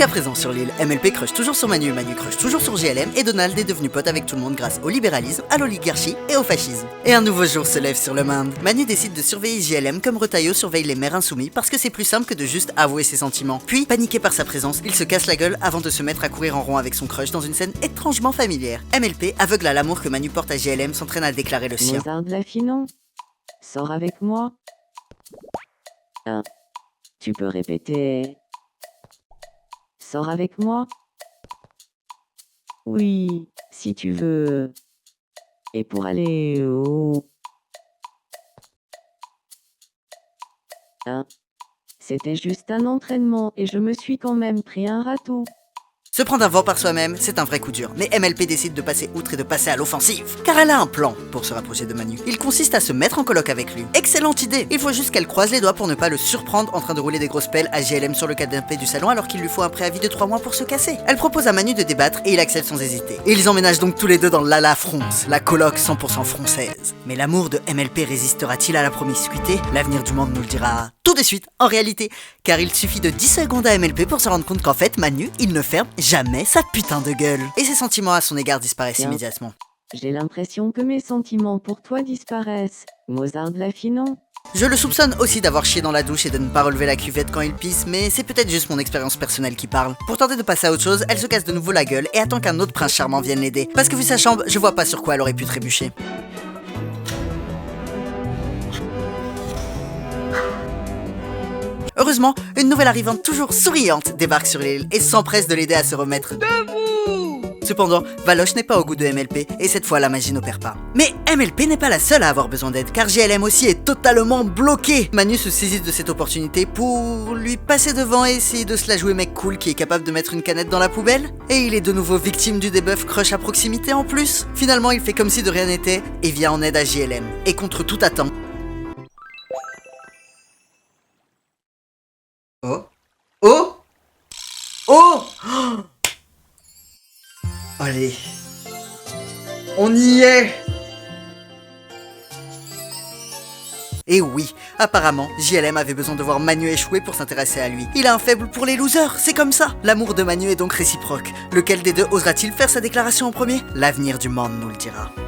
Jusqu'à présent sur l'île, MLP crush toujours sur Manu, Manu crush toujours sur JLM et Donald est devenu pote avec tout le monde grâce au libéralisme, à l'oligarchie et au fascisme. Et un nouveau jour se lève sur le monde. Manu décide de surveiller JLM comme Retailleau surveille les maires insoumis parce que c'est plus simple que de juste avouer ses sentiments. Puis, paniqué par sa présence, il se casse la gueule avant de se mettre à courir en rond avec son crush dans une scène étrangement familière. MLP, aveugle à l'amour que Manu porte à JLM, s'entraîne à déclarer le sien. Mozart de la finance, sors avec moi. Tu peux répéter. Sors avec moi. Oui, si tu veux. Et pour aller où? C'était juste un entraînement et je me suis quand même pris un râteau. Se prendre un vent par soi-même, c'est un vrai coup dur, mais MLP décide de passer outre et de passer à l'offensive. Car elle a un plan pour se rapprocher de Manu. Il consiste à se mettre en coloc avec lui. Excellente idée! Il faut juste qu'elle croise les doigts pour ne pas le surprendre en train de rouler des grosses pelles à JLM sur le canapé du salon alors qu'il lui faut un préavis de 3 mois pour se casser. Elle propose à Manu de débattre et il accepte sans hésiter. Et ils emménagent donc tous les deux dans l'Ala France, la coloc 100% française. Mais l'amour de MLP résistera-t-il à la promiscuité? L'avenir du monde nous le dira tout de suite, en réalité, car il suffit de 10 secondes à MLP pour se rendre compte qu'en fait, Manu, il ne ferme jamais sa putain de gueule. Et ses sentiments à son égard disparaissent Tiens. immédiatement. J'ai l'impression que mes sentiments pour toi disparaissent. Mozart de la finance. Je le soupçonne aussi d'avoir chié dans la douche et de ne pas relever la cuvette quand il pisse, mais c'est peut-être juste mon expérience personnelle qui parle. Pour tenter de passer à autre chose, elle se casse de nouveau la gueule et attend qu'un autre prince charmant vienne l'aider. Parce que vu sa chambre, je vois pas sur quoi elle aurait pu trébucher. Heureusement, une nouvelle arrivante toujours souriante débarque sur l'île et s'empresse de l'aider à se remettre debout. Cependant, Valoche n'est pas au goût de MLP et cette fois la magie n'opère pas. Mais MLP n'est pas la seule à avoir besoin d'aide car JLM aussi est totalement bloqué. Manu se saisit de cette opportunité pour lui passer devant et essayer de se la jouer mec cool qui est capable de mettre une canette dans la poubelle. Et il est de nouveau victime du debuff crush à proximité en plus. Finalement, il fait comme si de rien n'était et vient en aide à JLM. Et contre toute attente... Oh. Oh. Oh. Allez. On y est. Et oui, apparemment, JLM avait besoin de voir Manu échouer pour s'intéresser à lui. Il a un faible pour les losers, c'est comme ça. L'amour de Manu est donc réciproque. Lequel des deux osera-t-il faire sa déclaration en premier? L'avenir du monde nous le dira.